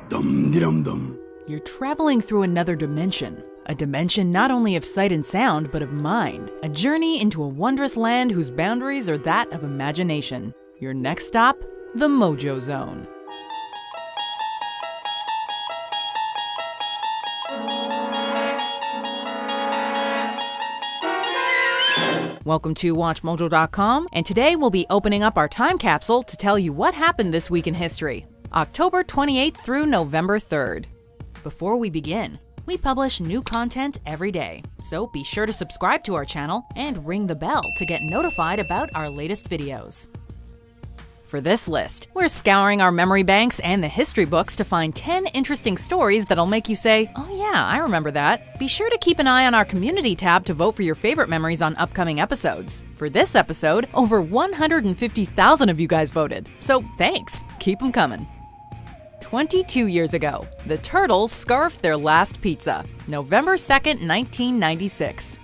Dum-de-dum-dum. You're traveling through another dimension. A dimension not only of sight and sound, but of mind. A journey into a wondrous land whose boundaries are that of imagination. Your next stop? The Mojo Zone. Welcome to WatchMojo.com, and today we'll be opening up our time capsule to tell you what happened this week in history, October 28th through November 3rd. Before we begin, we publish new content every day, so be sure to subscribe to our channel and ring the bell to get notified about our latest videos. For this list, we're scouring our memory banks and the history books to find 10 interesting stories that'll make you say, "Oh yeah, I remember that." Be sure to keep an eye on our community tab to vote for your favorite memories on upcoming episodes. For this episode, over 150,000 of you guys voted, so thanks, keep them coming. 22 years ago, the Turtles scarfed their last pizza, November 2nd, 1996.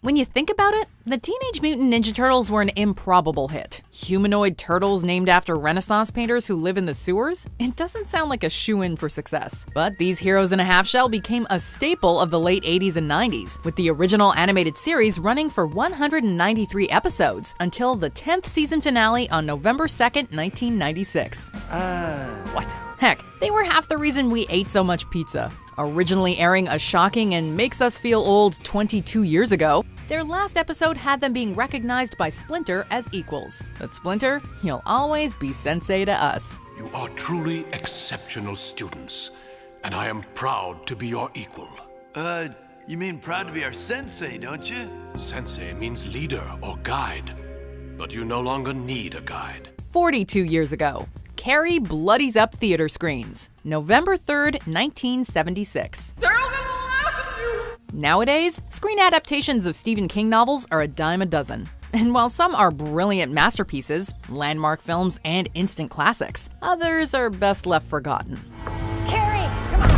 When you think about it, the Teenage Mutant Ninja Turtles were an improbable hit. Humanoid turtles named after Renaissance painters who live in the sewers? It doesn't sound like a shoo-in for success. But these heroes in a half-shell became a staple of the late 80s and 90s, with the original animated series running for 193 episodes until the 10th season finale on November 2nd, 1996. What? Heck, they were half the reason we ate so much pizza. Originally airing a shocking and makes us feel old 22 years ago, their last episode had them being recognized by Splinter as equals. But Splinter, he'll always be sensei to us. You are truly exceptional students, and I am proud to be your equal. You mean proud to be our sensei, don't you? Sensei means leader or guide, but you no longer need a guide. 42 years ago, Carrie bloodies up theater screens, November 3rd, 1976. They're all gonna laugh at you! Nowadays, screen adaptations of Stephen King novels are a dime a dozen. And while some are brilliant masterpieces, landmark films, and instant classics, others are best left forgotten. Carrie, come on!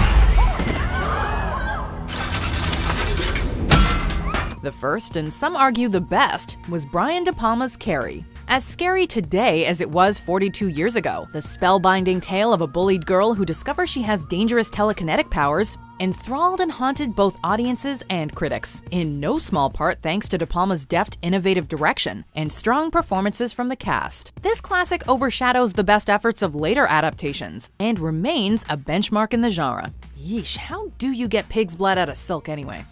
The first, and some argue the best, was Brian De Palma's Carrie. As scary today as it was 42 years ago, the spellbinding tale of a bullied girl who discovers she has dangerous telekinetic powers enthralled and haunted both audiences and critics, in no small part thanks to De Palma's deft, innovative direction and strong performances from the cast. This classic overshadows the best efforts of later adaptations and remains a benchmark in the genre. Yeesh, how do you get pig's blood out of silk anyway?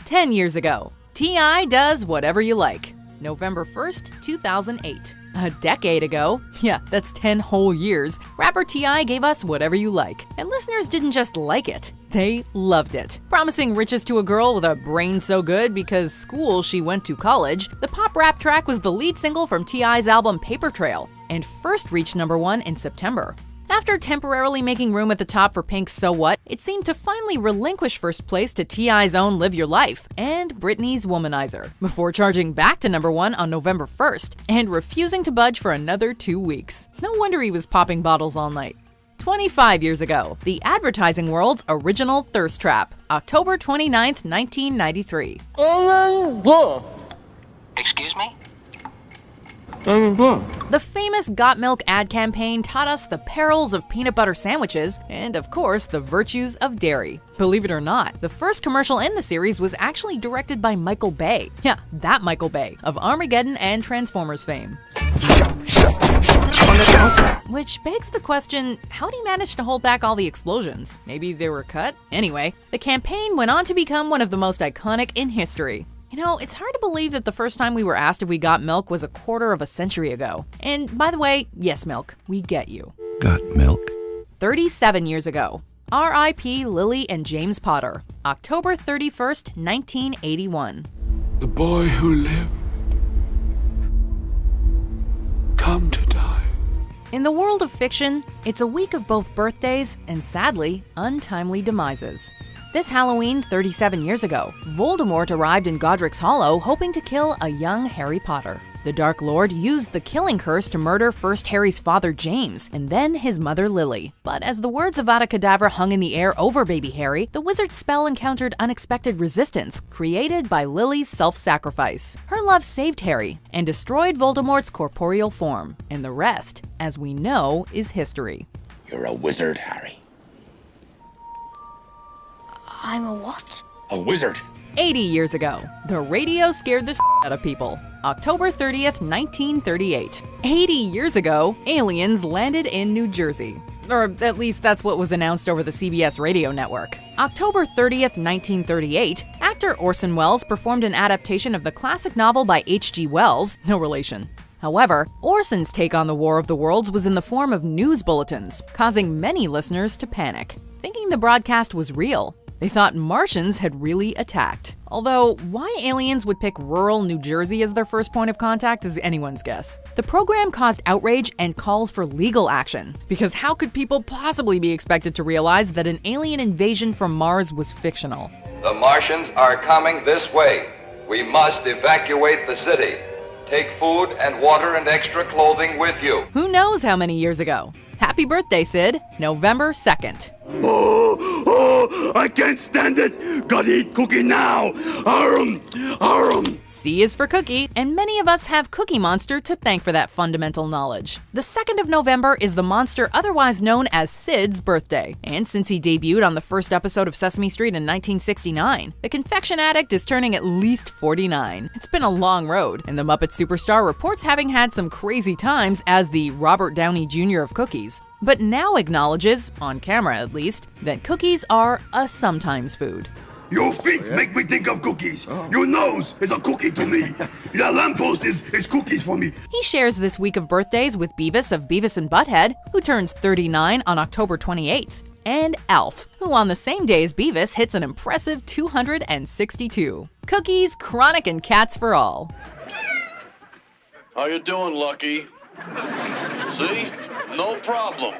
10 years ago, T.I. does Whatever You Like, November 1st, 2008. A decade ago, yeah, that's 10 whole years, rapper T.I. gave us Whatever You Like. And listeners didn't just like it, they loved it. Promising riches to a girl with a brain so good because school she went to college, the pop rap track was the lead single from T.I.'s album Paper Trail, and first reached #1 in September. After temporarily making room at the top for Pink's So What, it seemed to finally relinquish first place to T.I.'s own Live Your Life and Britney's Womanizer, before charging back to #1 on November 1st and refusing to budge for another 2 weeks. No wonder he was popping bottles all night. 25 years ago, the advertising world's original thirst trap, October 29th, 1993. Excuse me? The famous Got Milk ad campaign taught us the perils of peanut butter sandwiches and, of course, the virtues of dairy. Believe it or not, the first commercial in the series was actually directed by Michael Bay. Yeah, that Michael Bay, of Armageddon and Transformers fame. Which begs the question, how'd he manage to hold back all the explosions? Maybe they were cut? Anyway, the campaign went on to become one of the most iconic in history. You know, it's hard to believe that the first time we were asked if we got milk was a quarter of a century ago. And by the way, yes, milk, we get you. Got milk? 37 years ago, R.I.P. Lily and James Potter, October 31st, 1981. The boy who lived, come to die. In the world of fiction, it's a week of both birthdays and, sadly, untimely demises. This Halloween 37 years ago, Voldemort arrived in Godric's Hollow hoping to kill a young Harry Potter. The Dark Lord used the killing curse to murder first Harry's father James, and then his mother Lily. But as the words of Avada Kedavra hung in the air over baby Harry, the wizard's spell encountered unexpected resistance, created by Lily's self-sacrifice. Her love saved Harry, and destroyed Voldemort's corporeal form. And the rest, as we know, is history. You're a wizard, Harry. I'm a what? A wizard. 80 years ago, the radio scared the out of people. October 30th, 1938. 80 years ago, aliens landed in New Jersey. Or at least that's what was announced over the CBS radio network. October 30th, 1938, actor Orson Welles performed an adaptation of the classic novel by H.G. Wells, no relation. However, Orson's take on the War of the Worlds was in the form of news bulletins, causing many listeners to panic, thinking the broadcast was real. They thought Martians had really attacked. Although, why aliens would pick rural New Jersey as their first point of contact is anyone's guess. The program caused outrage and calls for legal action, because how could people possibly be expected to realize that an alien invasion from Mars was fictional? The Martians are coming this way. We must evacuate the city. Take food and water and extra clothing with you. Who knows how many years ago? Happy birthday, Sid. November 2nd. I can't stand it. Gotta eat cookie now. C is for cookie, and many of us have Cookie Monster to thank for that fundamental knowledge. The 2nd of November is the monster otherwise known as Sid's birthday. And since he debuted on the first episode of Sesame Street in 1969, the confection addict is turning at least 49. It's been a long road, and the Muppet superstar reports having had some crazy times as the Robert Downey Jr. of cookies, but now acknowledges, on camera at least, that cookies are a sometimes food. Your feet make me think of cookies. Your nose is a cookie to me. The lamppost is cookies for me. He shares this week of birthdays with Beavis of Beavis and Butthead, who turns 39 on October 28th, and Alf, who on the same day as Beavis hits an impressive 262. Cookies, chronic, and cats for all. How you doing, Lucky? See? No problem.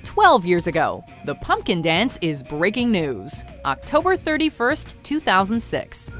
12 years ago, the pumpkin dance is breaking news. October 31st, 2006.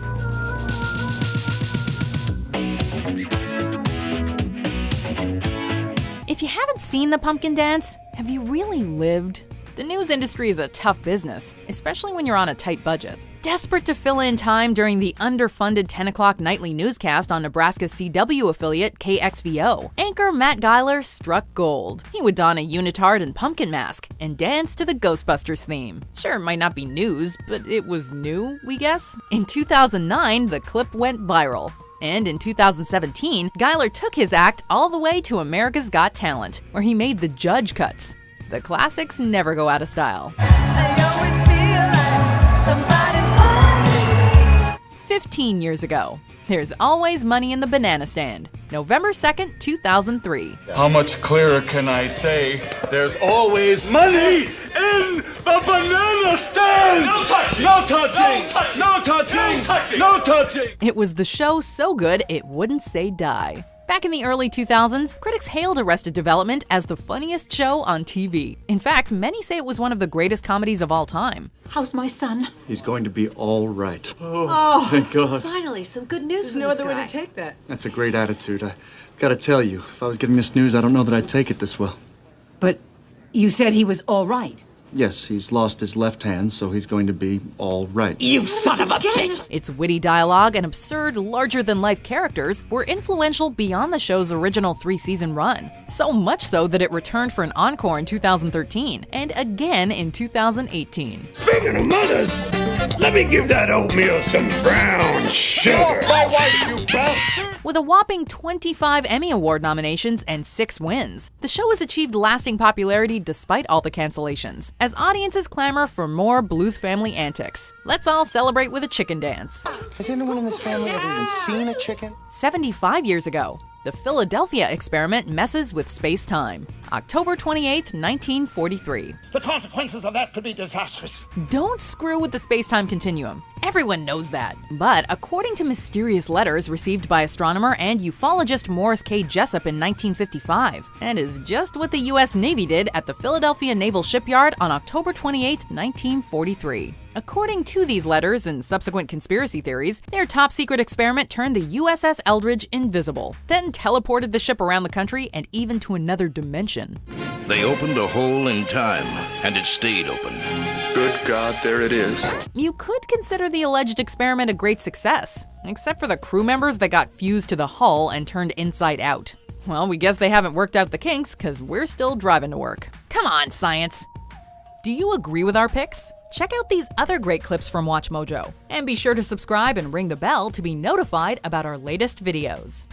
If you haven't seen the pumpkin dance, have you really lived? The news industry is a tough business, especially when you're on a tight budget. Desperate to fill in time during the underfunded 10 o'clock nightly newscast on Nebraska's CW affiliate KXVO, anchor Matt Geiler struck gold. He would don a unitard and pumpkin mask and dance to the Ghostbusters theme. Sure, it might not be news, but it was new, we guess? In 2009, the clip went viral. And in 2017, Geiler took his act all the way to America's Got Talent, where he made the judge cuts. The classics never go out of style. 15 years ago, there's always money in the banana stand. November 2nd, 2003. How much clearer can I say? There's always money in the banana stand! No touching! No touching! No touching! No touching! No touching! No touching! It was the show so good it wouldn't say die. Back in the early 2000s, critics hailed Arrested Development as the funniest show on TV. In fact, many say it was one of the greatest comedies of all time. How's my son? He's going to be all right. Oh, thank God. Finally, some good news from no this other guy. way to take that. That's a great attitude. I gotta tell you, if I was getting this news, I don't know that I'd take it this well. But you said he was all right. Yes, he's lost his left hand, so he's going to be all right. You son of a bitch! Its witty dialogue and absurd, larger-than-life characters were influential beyond the show's original 3-season run. So much so that it returned for an encore in 2013, and again in 2018. Speaking of mothers, let me give that oatmeal some brown sugar. My wife, you bastard! With a whopping 25 Emmy Award nominations and 6 wins, the show has achieved lasting popularity despite all the cancellations, as audiences clamor for more Bluth family antics. Let's all celebrate with a chicken dance. Has anyone in this family ever even seen a chicken? 75 years ago, The Philadelphia experiment messes with space-time. October 28, 1943. The consequences of that could be disastrous. Don't screw with the space-time continuum. Everyone knows that. But according to mysterious letters received by astronomer and ufologist Morris K. Jessup in 1955, that is just what the U.S. Navy did at the Philadelphia Naval Shipyard on October 28, 1943. According to these letters and subsequent conspiracy theories, their top-secret experiment turned the USS Eldridge invisible, then teleported the ship around the country and even to another dimension. They opened a hole in time, and it stayed open. Good God, there it is. You could consider the alleged experiment a great success, except for the crew members that got fused to the hull and turned inside out. Well, we guess they haven't worked out the kinks, because we're still driving to work. Come on, science! Do you agree with our picks? Check out these other great clips from WatchMojo, and be sure to subscribe and ring the bell to be notified about our latest videos.